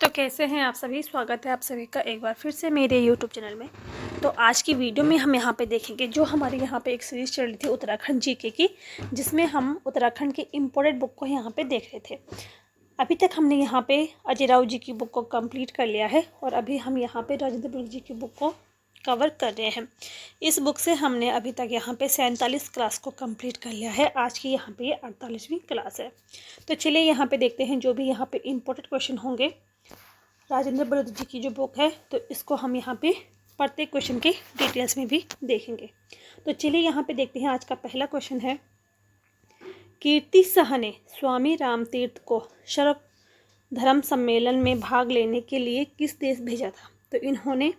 तो कैसे हैं आप सभी। स्वागत है आप सभी का एक बार फिर से मेरे YouTube चैनल में। तो आज की वीडियो में हम यहाँ पे देखेंगे जो हमारे यहाँ पे एक सीरीज़ चल रही थी उत्तराखंड जीके की, जिसमें हम उत्तराखंड की इम्पोर्टेंट बुक को यहाँ पे देख रहे थे। अभी तक हमने यहाँ पे अजय राव जी की बुक को कंप्लीट कर लिया है और अभी हम यहाँ पे राजेंद्र प्रसाद जी की बुक को कवर कर रहे हैं। इस बुक से हमने अभी तक यहाँ पे 47 क्लास को कंप्लीट कर लिया है। आज की यहाँ पे 48वीं क्लास है। तो चलिए यहाँ पे देखते हैं जो भी यहाँ पे इम्पोर्टेंट क्वेश्चन होंगे राजेंद्र प्रसाद जी की जो बुक है, तो इसको हम यहाँ पे प्रत्येक क्वेश्चन के डिटेल्स में भी देखेंगे। तो चलिए यहाँ पे देखते हैं। आज का पहला क्वेश्चन है, कीर्ति शाह ने स्वामी रामतीर्थ को सर्व धर्म सम्मेलन में भाग लेने के लिए किस देश भेजा था? तो इन्होंने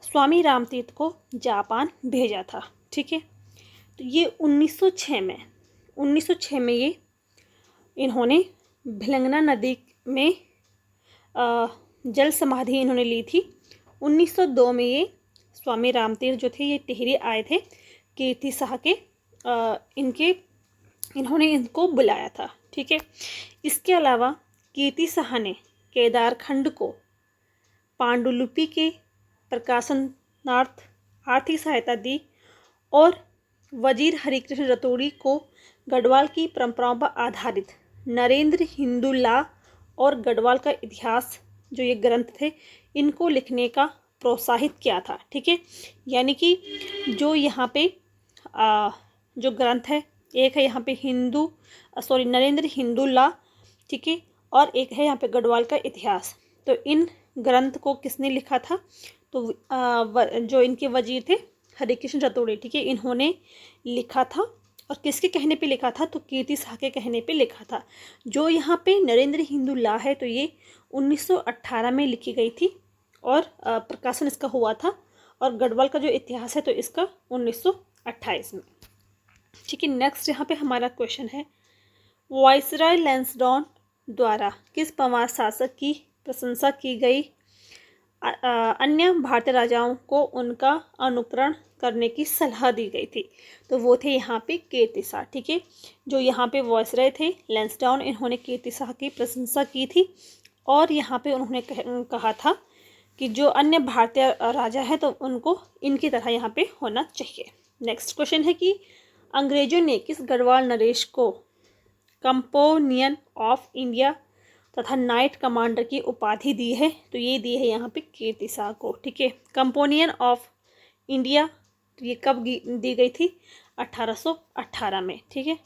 स्वामी रामतीर्थ को जापान भेजा था। ठीक है, तो ये 1906 में ये इन्होंने भिलंगना नदी में जल समाधि इन्होंने ली थी। 1902 में ये स्वामी रामतीर्थ जो थे ये टिहरी आए थे। कीर्ति शाह के इन्होंने इनको बुलाया था। ठीक है, इसके अलावा कीर्ति शाह ने केदारखंड को पांडुलिपि के प्रकाशनार्थ आर्थिक सहायता दी और वजीर हरिकृष्ण रतौड़ी को गढ़वाल की परंपराओं पर आधारित नरेंद्र हिंदू लॉ और गढ़वाल का इतिहास जो ये ग्रंथ थे इनको लिखने का प्रोत्साहित किया था। ठीक है, यानी कि जो यहाँ पे जो ग्रंथ है, एक है यहाँ पे नरेंद्र हिंदू लॉ, ठीक है, और एक है यहाँ पे गढ़वाल का इतिहास। तो इन ग्रंथ को किसने लिखा था? तो जो इनके वजीर थे हरिकृष्ण रतौड़ी, ठीक है, इन्होंने लिखा था। और किसके कहने पे लिखा था? तो कीर्ति शाह के कहने पे लिखा था। जो यहाँ पे नरेंद्र हिंदू लॉ है तो ये 1918 में लिखी गई थी और प्रकाशन इसका हुआ था। और गढ़वाल का जो इतिहास है तो इसका 1928 में। ठीक है, नेक्स्ट यहाँ पे हमारा क्वेश्चन है, वाइसराय लैंसडाउन द्वारा किस पंवार शासक की प्रशंसा की गई? अन्य भारतीय राजाओं को उनका अनुकरण करने की सलाह दी गई थी। तो वो थे यहाँ पे कीर्ति शाह। ठीक है, जो यहाँ पे वाइसराय थे लैंसडाउन, इन्होंने कीर्ति शाह की प्रशंसा की थी और यहाँ पे उन्होंने कहा था कि जो अन्य भारतीय राजा है तो उनको इनकी तरह यहाँ पे होना चाहिए। नेक्स्ट क्वेश्चन है कि अंग्रेजों ने किस गढ़वाल नरेश को कंपोनियन ऑफ इंडिया तथा नाइट कमांडर की उपाधि दी है? तो ये दी है यहाँ पे कीर्ति शाह को। ठीक है, कंपोनियन ऑफ इंडिया ये कब दी गई थी? 1818 में। ठीक है,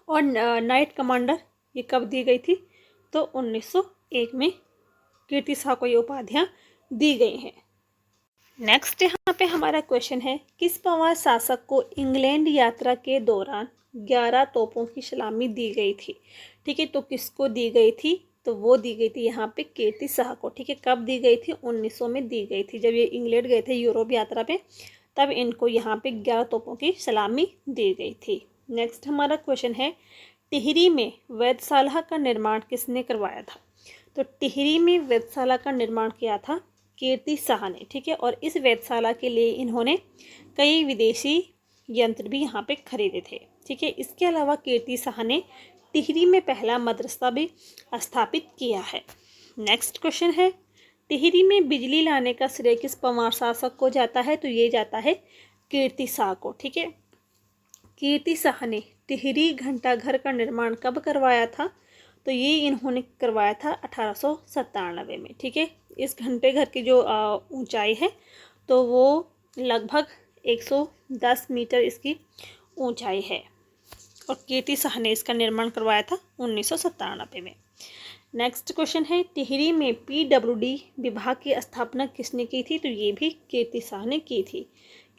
और नाइट कमांडर ये कब दी गई थी? तो 1901 में कीर्ति शाह को ये उपाधियाँ दी गई हैं। नेक्स्ट यहाँ पे हमारा क्वेश्चन है, किस पंवार शासक को इंग्लैंड यात्रा के दौरान 11 तोपों की सलामी दी गई थी? ठीक है, तो किसको दी गई थी? तो वो दी गई थी यहाँ पे कीर्ति शाह को। ठीक है, कब दी गई थी? 1900 में दी गई थी। जब ये इंग्लैंड गए थे यूरोप यात्रा पे, तब इनको यहाँ पे 11 तोपों की सलामी दी गई थी। नेक्स्ट हमारा क्वेश्चन है, टिहरी में वेधशाला का निर्माण किसने करवाया था? तो टिहरी में वेधशाला का निर्माण किया था कीर्ति शाह ने। ठीक है, और इस वेधशाला के लिए इन्होंने कई विदेशी यंत्र भी यहाँ पे खरीदे थे। ठीक है, इसके अलावा कीर्ति शाह ने टिहरी में पहला मदरसा भी स्थापित किया है। नेक्स्ट क्वेश्चन है, टिहरी में बिजली लाने का श्रेय किस पंवार शासक को जाता है? तो ये जाता है कीर्ति शाह को। ठीक है, कीर्ति शाह ने टिहरी घंटाघर का निर्माण कब करवाया था? तो ये इन्होंने करवाया था 1897 में। ठीक है, इस घंटे घर की जो ऊंचाई है तो वो लगभग 110 मीटर इसकी ऊंचाई है और कीर्ति शाह ने इसका निर्माण करवाया था 1997 में। नेक्स्ट क्वेश्चन है, टिहरी में PWD विभाग की स्थापना किसने की थी? तो ये भी कीर्ति शाह ने की थी।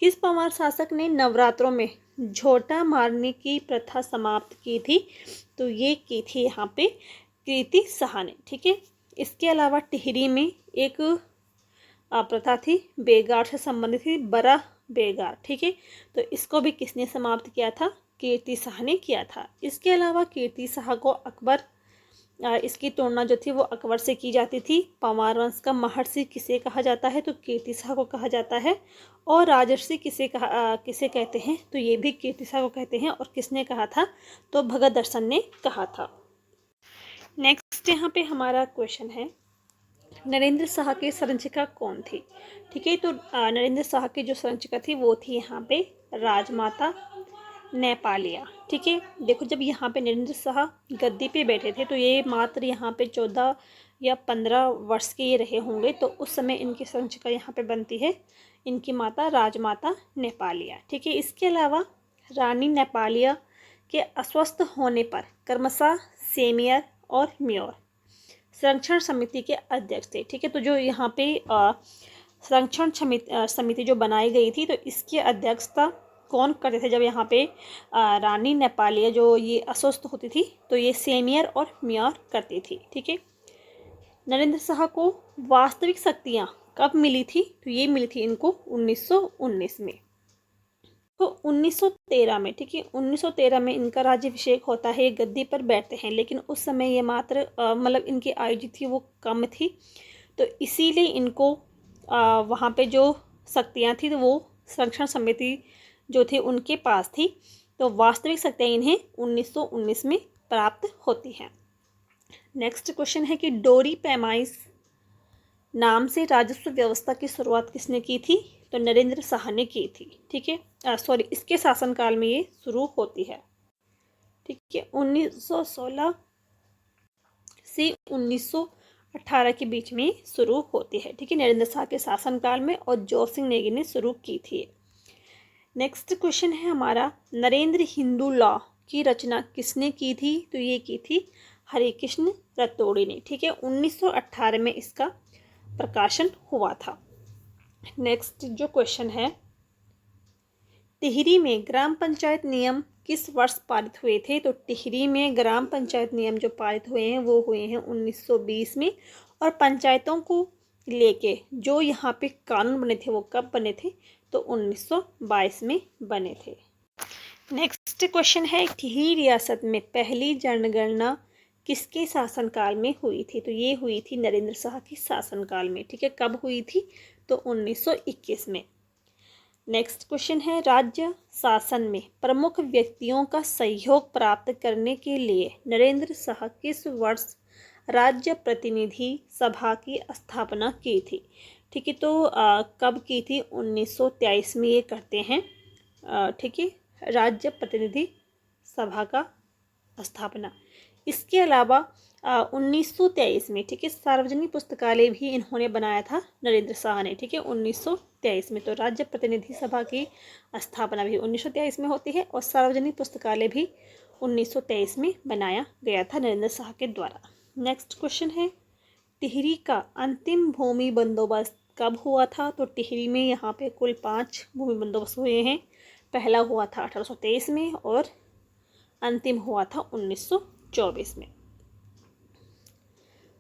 किस पंवार शासक ने नवरात्रों में झोटा मारने की प्रथा समाप्त की थी? तो ये की थी यहाँ पे कीर्ति शाह ने। ठीक है, इसके अलावा टिहरी में एक प्रथा थी बेगार से संबंधित थी, बड़ा बेगार। ठीक है, तो इसको भी किसने समाप्त किया था? कीर्ति शाह ने किया था। इसके अलावा कीर्ति शाह को अकबर इसकी तुलना जो थी वो अकबर से की जाती थी। पंवार वंश का महर्षि किसे कहा जाता है? तो कीर्ति शाह को कहा जाता है। और राजर्षि किसे कहते हैं? तो ये भी कीर्ति शाह को कहते हैं। और किसने कहा था? तो भगत दर्शन ने कहा था। नेक्स्ट यहाँ पे हमारा क्वेश्चन है, नरेंद्र शाह की संरचिका कौन थी? ठीक है, तो नरेंद्र शाह की जो संरचिका थी वो थी यहाँ पे राजमाता नेपालिया। ठीक है, देखो जब यहाँ पे नरेंद्र शाह गद्दी पे बैठे थे तो ये मात्र यहाँ पे 14 या 15 वर्ष के ये रहे होंगे, तो उस समय इनकी संरचिका यहाँ पे बनती है इनकी माता राजमाता नेपालिया। ठीक है, इसके अलावा रानी नेपालिया के अस्वस्थ होने पर क्रमशः सेमियर और म्योर संरक्षण समिति के अध्यक्ष थे। ठीक है, तो जो यहाँ पे संरक्षण समिति जो बनाई गई थी तो इसकी अध्यक्षता कौन करते थे? जब यहाँ पे रानी नेपालिया जो ये अस्वस्थ होती थी तो ये सेमियर और म्योर करती थी। ठीक है, नरेंद्र शाह को वास्तविक शक्तियाँ कब मिली थी? तो ये मिली थी इनको 1919 में। तो 1913 में, ठीक है, 1913 में इनका राज्याभिषेक होता है, गद्दी पर बैठते हैं, लेकिन उस समय ये मात्र मतलब इनकी आयु जो थी वो कम थी, तो इसीलिए इनको वहाँ पे जो शक्तियाँ थी तो वो संरक्षण समिति जो थी उनके पास थी, तो वास्तविक शक्तियाँ इन्हें 1919 में प्राप्त होती हैं। नेक्स्ट क्वेश्चन है कि डोरी पैमाइश नाम से राजस्व व्यवस्था की शुरुआत किसने की थी? तो नरेंद्र शाह ने की थी। ठीक है, सॉरी, इसके शासनकाल में ये शुरू होती है। ठीक है, 1916 से 1918 के बीच में शुरू होती है। ठीक है, नरेंद्र शाह के शासनकाल में, और जोर सिंह नेगी ने शुरू की थी। नेक्स्ट क्वेश्चन है हमारा, नरेंद्र हिंदू लॉ की रचना किसने की थी? तो ये की थी हरिकृष्ण रतोड़ी ने। ठीक है, 1918 में इसका प्रकाशन हुआ था। नेक्स्ट जो क्वेश्चन है, टिहरी में ग्राम पंचायत नियम किस वर्ष पारित हुए थे? तो टिहरी में ग्राम पंचायत नियम जो पारित हुए हैं वो हुए हैं 1920 में, और पंचायतों को लेके जो यहाँ पे कानून बने थे वो कब बने थे? तो 1922 में बने थे। नेक्स्ट क्वेश्चन है, टिहरी रियासत में पहली जनगणना किसके शासनकाल में हुई थी? तो ये हुई थी नरेंद्र शाह के शासनकाल में। ठीक है, कब हुई थी? तो 1921 में। नेक्स्ट क्वेश्चन है, राज्य शासन में प्रमुख व्यक्तियों का सहयोग प्राप्त करने के लिए नरेंद्र शाह किस वर्ष राज्य प्रतिनिधि सभा की स्थापना की थी? ठीक है, तो कब की थी? 1923 में ये करते हैं। ठीक है, राज्य प्रतिनिधि सभा का स्थापना। इसके अलावा 1923 में, ठीक है, सार्वजनिक पुस्तकालय भी इन्होंने बनाया था नरेंद्र शाह ने। ठीक है, 1923 में, तो राज्य प्रतिनिधि सभा की स्थापना भी 1923 में होती है, और सार्वजनिक पुस्तकालय भी 1923 में बनाया गया था नरेंद्र शाह के द्वारा। नेक्स्ट क्वेश्चन है, टिहरी का अंतिम भूमि बंदोबस्त कब हुआ था? तो टिहरी में यहाँ पे कुल 5 भूमि बंदोबस्त हुए हैं। पहला हुआ था 1823 में, और अंतिम हुआ था 1924 में।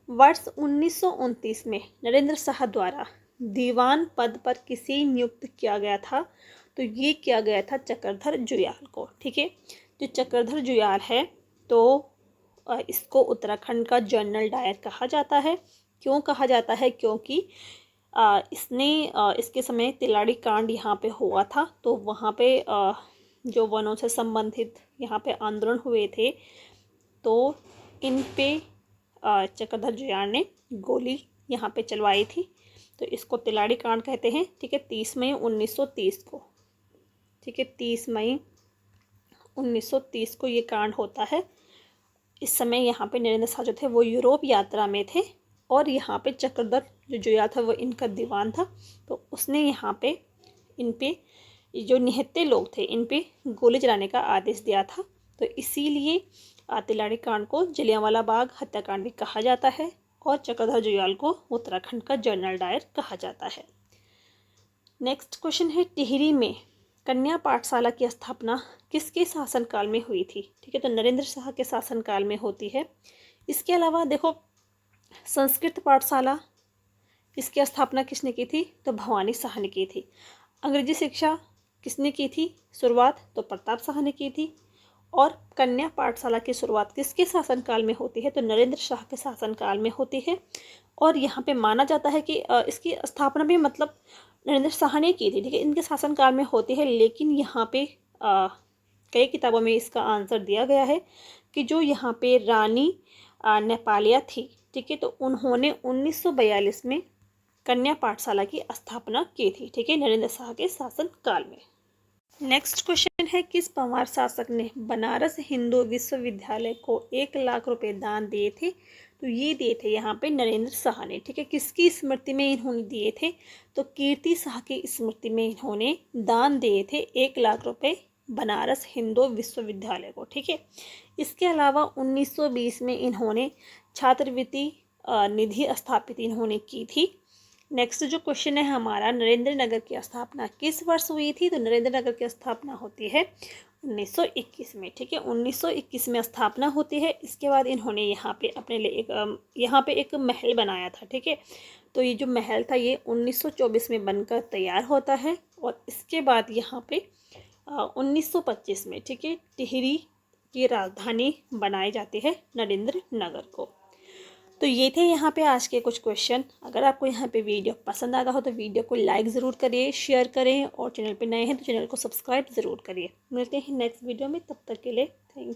वर्ष 1929 में नरेंद्र शाह द्वारा दीवान पद पर किसे नियुक्त किया गया था? तो ये किया गया था चक्रधर जुयाल को। ठीक है, जो चक्रधर जुयाल है तो इसको उत्तराखंड का जनरल डायर कहा जाता है। क्यों कहा जाता है? क्योंकि इसने इसके समय तिलाड़ी कांड यहाँ पे हुआ था, तो वहाँ पे जो वनों से संबंधित यहाँ पे आंदोलन हुए थे, तो इन पे चक्रधर जुयाल ने गोली यहाँ पे चलवाई थी, तो इसको तिलाड़ी कांड कहते हैं। ठीक है, 30 मई 1930 को, ठीक है, 30 मई 1930 को ये कांड होता है। इस समय यहाँ पे नरेंद्र शाह जो थे वो यूरोप यात्रा में थे, और यहाँ पे चक्रधर जो जुयाल था वो इनका दीवान था, तो उसने यहाँ पे इन पे जो निहत्थे लोग थे इन पे गोली चलाने का आदेश दिया था, तो इसीलिए तिलाड़ी कांड को जलियांवाला बाग हत्याकांड भी कहा जाता है, और चक्रधर जुयाल को उत्तराखंड का जनरल डायर कहा जाता है। नेक्स्ट क्वेश्चन है, टिहरी में कन्या पाठशाला की स्थापना किसके शासनकाल में हुई थी? ठीक है, तो नरेंद्र शाह के शासनकाल में होती है। इसके अलावा देखो, संस्कृत पाठशाला इसकी स्थापना किसने की थी? तो भवानी शाह ने की थी। अंग्रेजी शिक्षा किसने की थी शुरुआत? तो प्रताप शाह ने की थी। और कन्या पाठशाला की शुरुआत किसके शासनकाल में होती है? तो नरेंद्र शाह के शासनकाल में होती है, और यहाँ पे माना जाता है कि इसकी स्थापना भी मतलब नरेंद्र शाह ने की थी। ठीक है, इनके शासनकाल में होती है, लेकिन यहाँ पे कई किताबों में इसका आंसर दिया गया है कि जो यहाँ पे रानी नेपालिया थी। ठीक है, तो उन्होंने 1942 में कन्या पाठशाला की स्थापना की थी। ठीक है, नरेंद्र शाह के शासनकाल में। नेक्स्ट क्वेश्चन है, किस पंवार शासक ने बनारस हिंदू विश्वविद्यालय को 1 लाख रुपए दान दिए थे? तो ये दिए थे यहाँ पे नरेंद्र शाह ने। ठीक है, किसकी स्मृति में इन्होंने दिए थे? तो कीर्ति शाह की स्मृति में इन्होंने दान दिए थे 1 लाख रुपए बनारस हिंदू विश्वविद्यालय को। ठीक है, इसके अलावा 1920 में इन्होंने छात्रवृत्ति निधि स्थापित इन्होंने की थी। नेक्स्ट जो क्वेश्चन है हमारा, नरेंद्र नगर की स्थापना किस वर्ष हुई थी? तो नरेंद्र नगर की स्थापना होती है 1921 में। ठीक है, 1921 में स्थापना होती है। इसके बाद इन्होंने यहाँ पे अपने लिए एक महल बनाया था। ठीक है, तो ये जो महल था ये 1924 में बनकर तैयार होता है और इसके बाद यहाँ पे 1925 में, ठीक है, टिहरी की राजधानी बनाई जाती है नरेंद्र नगर को। तो ये थे यहाँ पे आज के कुछ क्वेश्चन। अगर आपको यहाँ पे वीडियो पसंद आता हो तो वीडियो को लाइक ज़रूर करिए, शेयर करें और चैनल पे नए हैं तो चैनल को सब्सक्राइब ज़रूर करिए। मिलते हैं नेक्स्ट वीडियो में, तब तक के लिए थैंक यू।